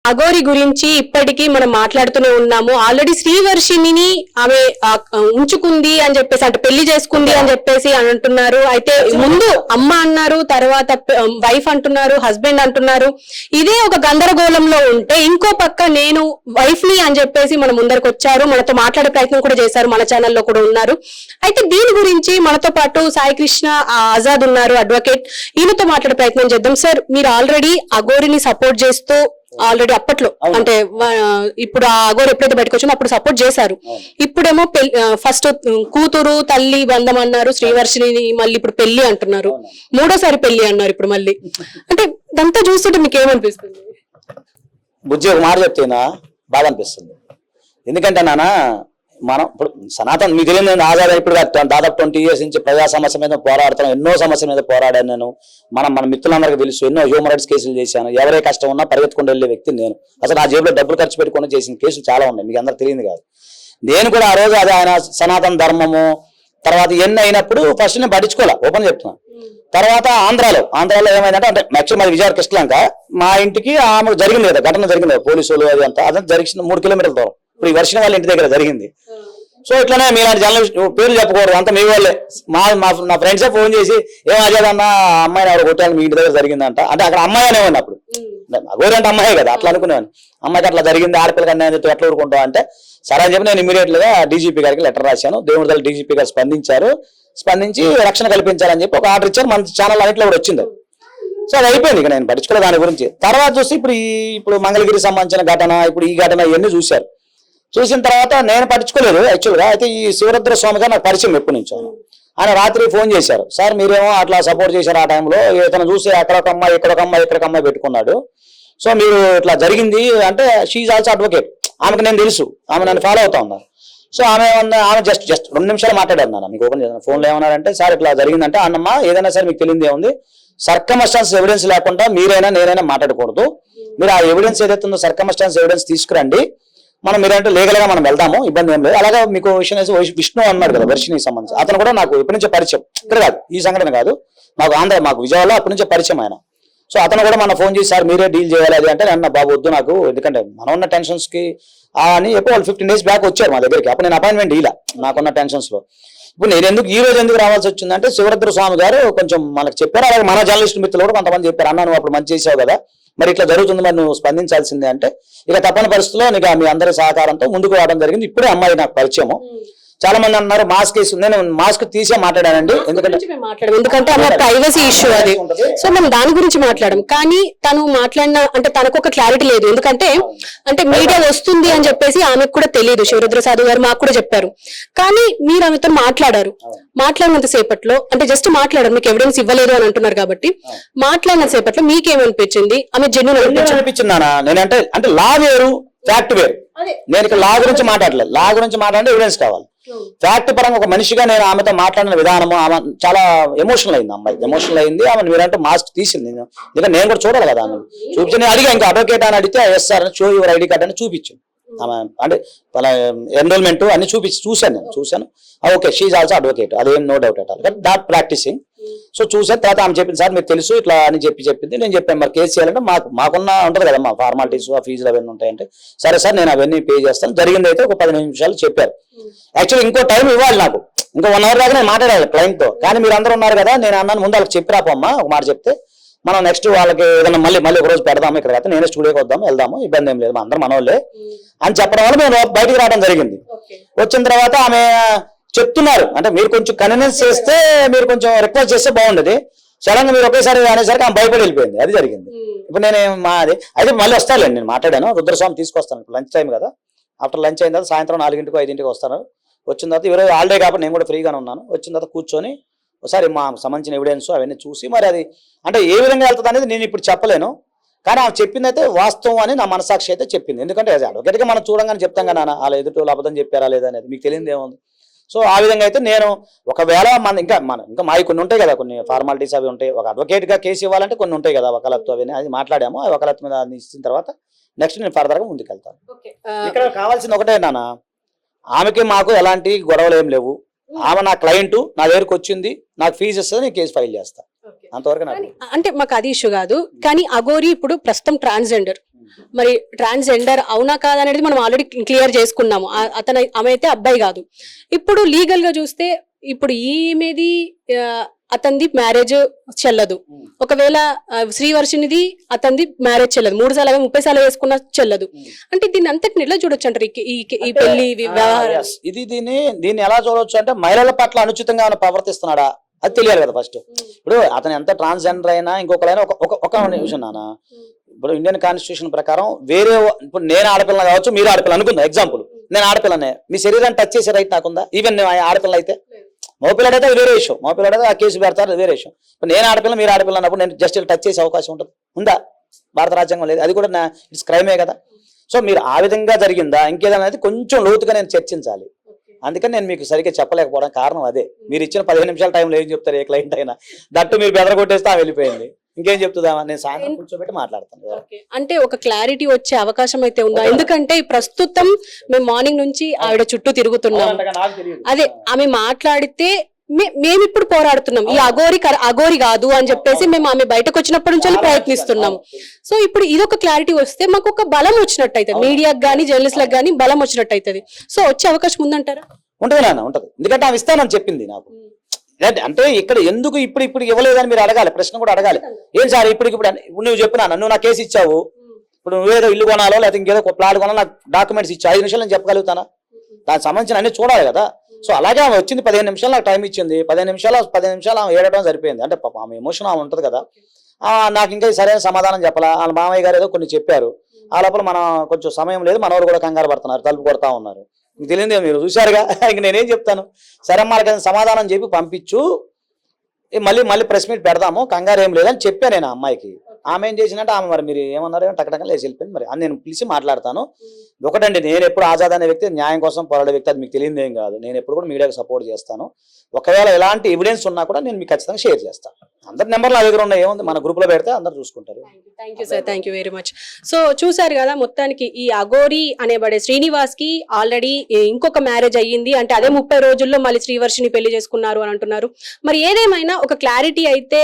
అఘోరి గురించి ఇప్పటికీ మనం మాట్లాడుతూనే ఉన్నాము. ఆల్రెడీ శ్రీవర్షిణిని ఆమె ఉంచుకుంది అని చెప్పేసి, అంటే పెళ్లి చేసుకుంది అని చెప్పేసి అంటున్నారు. అయితే ముందు అమ్మ అన్నారు, తర్వాత వైఫ్ అంటున్నారు, హస్బెండ్ అంటున్నారు. ఇదే ఒక గందరగోళంలో ఉంటే ఇంకో పక్క నేను వైఫ్ ని అని చెప్పేసి మన ముందరకు వచ్చారు, మనతో మాట్లాడే ప్రయత్నం కూడా చేశారు, మన ఛానల్లో కూడా ఉన్నారు. అయితే దీని గురించి మనతో పాటు సాయి కృష్ణ ఆజాద్ ఉన్నారు, అడ్వకేట్. ఈయనతో మాట్లాడే ప్రయత్నం చేద్దాం. సార్, మీరు ఆల్రెడీ అఘోరిని సపోర్ట్ చేస్తూ ఆల్రెడీ అప్పట్లో, అంటే ఇప్పుడు ఆ అఘోరి ఎప్పుడైతే బయటకు వచ్చిందో అప్పుడు సపోర్ట్ చేశారు. ఇప్పుడేమో ఫస్ట్ కూతురు తల్లి బంధం అన్నారు, శ్రీవర్షిని మళ్ళీ ఇప్పుడు పెళ్లి అంటున్నారు, మూడోసారి పెళ్లి అన్నారు ఇప్పుడు మళ్ళీ. అంటే ఇదంతా చూస్తుంటే మీకు ఏమనిపిస్తుంది? బుజ్జి ఒక మాట చెప్తేనా బాధ అనిపిస్తుంది. ఎందుకంటే నాన్న, మనం ఇప్పుడు సనాతన మీకు తెలియదు, ఆజాద్ ఇప్పుడు దాదాపు 20 years నుంచి ప్రజా సమస్య మీద పోరాడుతున్నాం. ఎన్నో సమస్యల మీద పోరాడాను నేను. మన మిత్రులందరికీ తెలుసు, ఎన్నో హ్యూమన్ రైట్స్ కేసులు చేశాను. ఎవరే కష్టం ఉన్నా పరిగెత్తుకుంటూ వెళ్ళే వ్యక్తి నేను. అసలు నా జేబులో డబ్బులు ఖర్చు పెట్టుకుని చేసిన కేసులు చాలా ఉన్నాయి, మీకు అందరికి తెలియదు కాదు. నేను కూడా ఆ రోజు అది ఆయన సనాతన ధర్మము తర్వాత ఎన్ని అయినప్పుడు ఫస్ట్ నేను పట్టించుకోలే, ఓపెన్ చెప్తున్నాను. తర్వాత ఆంధ్రాలో ఏమైందంటే, అంటే యాక్చువల్ మాది విజయవాడ కృష్ణలంక, మా ఇంటికి ఆమెకు జరిగింది కదా ఘటన జరిగింది, పోలీసులు అది అంతా అదంతా జరిగింది 3 kilometers దూరం. ఇప్పుడు ఈ వర్షం వాళ్ళ ఇంటి దగ్గర జరిగింది. సో ఇట్లానే మీలాంటి జర్నలిస్ట్ పేర్లు చెప్పకూడదు, అంతా మీ వాళ్ళే. నా ఫ్రెండ్సే ఫోన్ చేసి ఏం అజేదన్నా అమ్మాయిని ఎవరు కొట్టాను మీ ఇంటి దగ్గర జరిగిందంట అంటే, అక్కడ అమ్మాయి అనేవాడిని అప్పుడు. అఘోరంటే అమ్మాయి కదా, అట్లా అనుకునేవాడిని. అమ్మాయికి అట్లా జరిగింది, ఆడపిల్లకి అన్యాయం చెప్తే ఎట్లా ఊరుకుంటావు అంటే, సరే అని చెప్పి నేను ఇమీడియట్ గా డీజీపీ గారికి లెటర్ రాశాను. దేవుడి తల్లి డీజీపీ గారు స్పందించి రక్షణ కల్పించాలని చెప్పి ఒక ఆర్డర్ ఇచ్చారు. మన ఛానల్ అన్నింటిలో కూడా వచ్చింది. సో అది అయిపోయింది, ఇక నేను పట్టించుకోలేదు దాని గురించి. తర్వాత చూసి ఇప్పుడు మంగళగిరికి సంబంధించిన ఘటన, ఇప్పుడు ఈ ఘటన ఇవన్నీ చూసిన తర్వాత నేను పట్టించుకోలేదు యాక్చువల్గా. అయితే ఈ శివరుద్ర స్వామి గారు నాకు పరిచయం ఎప్పటి నుంచో. ఆయన రాత్రి ఫోన్ చేశారు, సార్ మీరేమో అట్లా సపోర్ట్ చేశారు ఆ టైంలో, ఇతను చూసి అక్కడొక అమ్మాయి ఇక్కడొక అమ్మాయి పెట్టుకున్నాడు, సో మీరు ఇట్లా జరిగింది అంటే, షీఈ్ ఆల్సో అడ్వకేట్, ఆమెకు నేను తెలుసు, ఆమె నన్ను ఫాలో అవుతా ఉన్నారు. సో ఆమె జస్ట్ 2 నిమిషాలు మాట్లాడారు నాన్న, మీకు ఓపెన్ చేస్తాను. ఫోన్లో ఏమన్నారంటే, సార్ ఇట్లా జరిగిందంటే, అన్నమ్మ ఏదైనా సరే మీకు తెలియదు ఏముంది, సర్కమస్టాన్స్ ఎవిడెన్స్ లేకుండా మీరైనా నేనైనా మాట్లాడకూడదు. మీరు ఆ ఎవిడెన్స్ ఏదైతే ఉందో సర్కమస్టాన్స్ ఎవిడెన్స్ తీసుకురండి, మనం మీరంటే లీగల్ గా మనం వెళ్దాము, ఇబ్బంది ఏం లేదు. అలాగే మీకు విషయం విష్ణు అన్నాడు కదా వర్షినికి సంబంధించి, అతను కూడా నాకు ఎప్పటి నుంచో పరిచయం, ఇక్కడ కాదు ఈ సంఘటన కాదు, మాకు విజయవాడలో అప్పటి నుంచే పరిచయం ఆయన. సో అతను కూడా మన ఫోన్ చేసి, సార్ మీరే డీల్ చేయాలి అది అంటే, అన్న బాబు వద్దు నాకు, ఎందుకంటే మనం ఉన్న టెన్షన్స్ కి అని చెప్పి వాళ్ళు 15 days బ్యాక్ వచ్చారు మా దగ్గరికి. అప్పుడు నేను అపాయింట్మెంట్ ఇలా నాకున్న టెన్షన్స్ లో. ఇప్పుడు నేను ఈ రోజు ఎందుకు రావాల్సి వచ్చిందంటే, శివరుద్ర స్వామి గారు కొంచెం మనకు చెప్పారు, అలాగే మన జర్నలిస్ట్ మిత్రులు కూడా కొంతమంది చెప్పారు, అన్న నువ్వు అప్పుడు మంచి చేసావు కదా, మరి ఇట్లా జరుగుతుంది, మరి నువ్వు స్పందించాల్సిందే అంటే, ఇక తప్పని పరిస్థితుల్లో నీకు మీ అందరి సహకారంతో ముందుకు రావడం జరిగింది. ఇప్పుడే అమ్మాయి నాకు పరిచయము. చాలా మంది అన్నారు మాస్క్ వేసి, నేను మాస్క్ తీసే మాట్లాడానండి, ఎందుకంటే ప్రైవసీ ఇష్యూ అది. సో మనం దాని గురించి మాట్లాడడం, కానీ తను మాట్లాడిన అంటే తనకు ఒక క్లారిటీ లేదు. ఎందుకంటే అంటే మీడియా వస్తుంది అని చెప్పేసి ఆమెకు కూడా తెలియదు. శివరుద్ర సాధు గారు మాకు కూడా చెప్పారు. కానీ మీరు ఆమెతో మాట్లాడినంత సేపట్లో, అంటే జస్ట్ మాట్లాడారు, మీకు ఎవిడెన్స్ ఇవ్వలేదు అని అంటున్నారు కాబట్టి, మాట్లాడినంత సేపట్లో మీకేమనిపించింది? ఆమె జెన్యూన్ అనిపించిందా? నేనంటే అంటే లా వేరు, ఫ్యాక్ట్ వేరు. నేను ఇక్కడ లా గురించి మాట్లాడలేదు, లా గురించి మాట్లాడే ఎవిడెన్స్ కావాలి. ఫ్యాక్ట్ పరంగా ఒక మనిషిగా నేను ఆమెతో మాట్లాడిన విధానము, ఆమె చాలా ఎమోషనల్ అయింది. అమ్మాయి ఎమోషనల్ అయింది. ఆమె మీరంటే మాస్క్ తీసింది, ఎందుకంటే నేను కూడా చూడాలి కదా ఆమె. చూపించి నేను అడిగా, ఇంకా అడ్వకేట్ అని అడిగితే ఎస్ఆర్ అని షో యువర్ ఐడి కార్డ్ అని చూపించాను. ఆమె అంటే ఎన్రోల్మెంట్ అన్ని చూశాను. ఓకే, షీఈ్ ఆల్సో అడ్వకేట్, అదేం no doubt at all, but not practising. So చూసాను. తర్వాత ఆమె చెప్పింది, సార్ మీకు తెలుసు ఇట్లా అని చెప్పింది. నేను చెప్పాను, మరి కేసు చేయాలంటే మాకున్న ఉంటుంది కదా మా ఫార్మాలిటీస్, ఆ ఫీజులు అవన్నీ ఉంటాయంటే, సరే సార్ నేను అవన్నీ పే చేస్తాను. జరిగింది అయితే ఒక 15 నిమిషాలు చెప్పారు. యాక్చువల్లీ ఇంకో టైం ఇవ్వాలి నాకు, ఇంకో 1 hour దాకా నేను మాట్లాడాలి క్లయింట్ తో. కానీ మీరు అందరూ ఉన్నారు కదా, నేను అన్నాను ముందు వాళ్ళకి చెప్పిరాపమ్మా, ఒక మాట చెప్తే మనం నెక్స్ట్ వాళ్ళకి ఏదైనా మళ్ళీ ఒక రోజు పెడదాము, ఇక్కడ అయితే నేనే స్టూడియోకి వద్దాము, వెళ్దాము, ఇబ్బంది ఏం లేదు, మా అందరం మనోళ్ళే అని చెప్పడం వల్ల మేము బయటికి రావడం జరిగింది. వచ్చిన తర్వాత ఆమె చెప్తున్నారు, అంటే మీరు కొంచెం కన్వీనియన్స్ చేస్తే, మీరు కొంచెం రిక్వెస్ట్ చేస్తే బాగుండేది. సడన్ గా మీరు ఒకేసారి అనేసరికి ఆమె భయపడి వెళ్ళిపోయింది. అది జరిగింది. ఇప్పుడు నేను అయితే మళ్ళీ వస్తాను, నేను మాట్లాడాను, రుద్రస్వామి తీసుకొస్తాను. ఇప్పుడు లంచ్ టైం కదా, ఆఫ్టర్ లంచ్ అయిన తర్వాత సాయంత్రం 4 5 వస్తాను. వచ్చిన తర్వాత ఈరోజు హాలిడే కాబట్టి నేను కూడా ఫ్రీగానే ఉన్నాను. వచ్చిన తర్వాత కూర్చొని ఒకసారి మా సంబంధించిన ఎవిడెన్స్ అవన్నీ చూసి, మరి అది అంటే ఏ విధంగా వెళ్తుంది అనేది నేను ఇప్పుడు చెప్పలేను. కానీ ఆమె చెప్పింది అయితే వాస్తవం అని నా మనసాక్షి అయితే చెప్పింది. ఎందుకంటే అడ్వకేట్గా మనం చూడంగానే చెప్తాం కదా, వాళ్ళ ఎదుటి అబద్ధం చెప్పారా లేదా అనేది మీకు తెలియదు ఏముంది. సో ఆ విధంగా అయితే నేను ఒకవేళ ఇంకా మావి కొన్ని ఉంటాయి కదా, కొన్ని ఫార్మాలిటీస్ అవి ఉంటాయి. ఒక అడ్వకేట్ గా కేసు ఇవ్వాలంటే కొన్ని ఉంటాయి కదా, వకాలత్తు అవి అది మాట్లాడాము. ఆ వకాలత్తు మీద ఇచ్చిన తర్వాత నెక్స్ట్ నేను ఫర్దర్ గా ముందుకు వెళ్తాను. ఇక్కడ కావాల్సింది ఒకటే నాన్న, ఆమెకి మాకు ఎలాంటి గొడవలు ఏం లేవు. ఆమె నా క్లయింట్, నా దగ్గరకు వచ్చింది, నాకు ఫీజు ఇస్తుంది, నేను కేసు ఫైల్ చేస్తా, అంతవరకు. అంటే మాకు అది ఇష్యూ కాదు. కానీ అఘోరి ఇప్పుడు ప్రస్తుతం ట్రాన్స్జెండర్, మరి ట్రాన్స్జెండర్ అవునా కాదనేది మనం ఆల్రెడీ క్లియర్ చేసుకున్నాము. ఆమె అయితే అబ్బాయి కాదు. ఇప్పుడు లీగల్ గా చూస్తే ఇప్పుడు ఈమెది అతనిది మ్యారేజ్ చెల్లదు. ఒకవేళ శ్రీవర్షినిది అతనిది మ్యారేజ్ చెల్లదు. 3 సార్లు 30 సార్లు వేసుకున్నా చెల్లదు. అంటే దీన్ని అంతటిని ఎలా చూడొచ్చు అంటారు ఈ పెళ్లి వ్యవహారం? ఇది దీన్ని ఎలా చూడవచ్చు అంటే మహిళల పట్ల అనుచితంగా ఏమైనా ప్రవర్తిస్తున్నాడా అది తెలియాలి కదా ఫస్ట్. ఇప్పుడు అతను ఎంత ట్రాన్స్జెండర్ అయినా ఇంకొకరైనా ఒక విషయం నాన్న, ఇప్పుడు ఇండియన్ కాన్స్టిట్యూషన్ ప్రకారం వేరే ఇప్పుడు నేను ఆడపిల్ల కావచ్చు, మీరు ఆడపిల్ల అనుకుందా ఎగ్జాంపుల్, నేను ఆడపిల్లనే, మీ శరీరాన్ని టచ్ చేసే రైట్ నాకుందా? ఈవెన్ ఆడపిల్ల అయితే మగపిల్లడైతే అది వేరే విషయం, మగపిల్లడైతే ఆ కేసు పెడతారు, అది వేరే విషయం. ఇప్పుడు నేను ఆడపిల్ల మీరు ఆడపిల్ల అన్నప్పుడు నేను జస్ట్ టచ్ చేసే అవకాశం ఉంటుంది ఉందా? భారత రాజ్యాంగం లేదు, అది కూడా ఇట్స్ క్రైమే కదా. సో మీరు ఆ విధంగా జరిగిందా ఇంకేదైనా కొంచెం లోతుగా నేను చర్చించాలి. అందుకని నేను మీకు సరిగ్గా చెప్పలేకపోవడం కారణం అదే. మీరు ఇచ్చిన 15 నిమిషాల టైంలో ఏం చెప్తారు ఏ క్లయింట్ అయినా? దట్టు మీరు బెదరగొట్టేస్తే వెళ్ళిపోయింది, ఇంకేం చెప్తుందామా? నేను సాయంత్రం కూర్చోబెట్టి మాట్లాడతాను. అంటే ఒక క్లారిటీ వచ్చే అవకాశం అయితే ఉందా? ఎందుకంటే ప్రస్తుతం మేము మార్నింగ్ నుంచి ఆవిడ చుట్టూ తిరుగుతున్నాం. అదే ఆమె మాట్లాడితే మేము ఇప్పుడు పోరాడుతున్నాం, ఈ అఘోరి కాదు అని చెప్పేసి మేము ఆమె బయటకు వచ్చినప్పటి నుంచి ప్రయత్నిస్తున్నాము. సో ఇప్పుడు ఇదొక క్లారిటీ వస్తే మాకు ఒక బలం వచ్చినట్టు అవుతుంది, మీడియాకి కానీ జర్నలిస్ట్లకు కానీ బలం వచ్చినట్టు అవుతుంది. సో వచ్చే అవకాశం ఉందంటారా? ఉంటుంది నాన్న, ఉంటుంది. ఎందుకంటే ఆమె ఇస్తానని చెప్పింది నాకు. అంటే ఇక్కడ ఎందుకు ఇప్పుడు ఇవ్వలేదని మీరు అడగాలి, ప్రశ్న కూడా అడగాలి. ఏం సార్ ఇప్పుడు నువ్వు చెప్పినా నువ్వు నా కేసు ఇచ్చావు, ఇప్పుడు నువ్వేదో ఇల్లు కొనాలో లేకపోతే ఇంకేదో ప్లాట్ కొనాలో నాకు డాక్యుమెంట్స్ ఇచ్చి 5 నిమిషాలు నేను చెప్పగలుగుతానా? దానికి సంబంధించిన అన్ని చూడాలి కదా. సో అలాగే ఆమె వచ్చింది 15 నిమిషాలు నాకు టైం ఇచ్చింది, 15 నిమిషాలు ఆమె ఏడటం సరిపోయింది. అంటే పాప ఆమె ఎమోషన్ ఆమె ఉంటుంది కదా. నాకు ఇంకా సరైన సమాధానం చెప్పాలా? వాళ్ళ మామయ్య గారు ఏదో కొన్ని చెప్పారు, ఆ లోపల మనం కొంచెం సమయం లేదు, మనవారు కూడా కంగారు పడుతున్నారు, తలుపు కొడతా ఉన్నారు. మీకు తెలియదు, మీరు చూశారుగా. ఇంక నేనేం చెప్తాను? సరే వాళ్ళకి సమాధానం చెప్పి పంపించు, మళ్ళీ ప్రెస్ మీట్ పెడదాము, కంగారు ఏం లేదని చెప్పాను నేను ఆ అమ్మాయికి. ఆమె ఏం చేసినట్టు ఆమె మరి మీరు ఏమన్నారు టకటకలు లేచి వెళ్ళిపోయింది. మరి అని నేను పిలిచి మాట్లాడతాను. ఒకటండి, నేను ఎప్పుడు ఆజాద్ అనే వ్యక్తి, న్యాయం కోసం పోరాడే వ్యక్తి, అది మీకు తెలియదు ఏం కాదు. నేను ఎప్పుడు కూడా మీడియాకి సపోర్ట్ చేస్తాను. ఒకవేళ ఎలాంటి ఎవిడెన్స్ ఉన్నా కూడా నేను మీకు ఖచ్చితంగా షేర్ చేస్తాను. అందరి నెంబర్లు నా దగ్గర ఉన్నాయి, ఏముంది, మన గ్రూప్ లో పెడితే అందరు చూసుకుంటారు. Thank you sir, thank you very much. So చూసారు కదా, మొత్తానికి ఈ అఘోరి అనేబడే శ్రీనివాస్ కి ఆల్రెడీ ఇంకొక మ్యారేజ్ అయ్యింది. అంటే అదే 30 రోజుల్లో మళ్ళీ శ్రీవర్షిని పెళ్లి చేసుకున్నారు అని అంటున్నారు. మరి ఏదేమైనా ఒక క్లారిటీ అయితే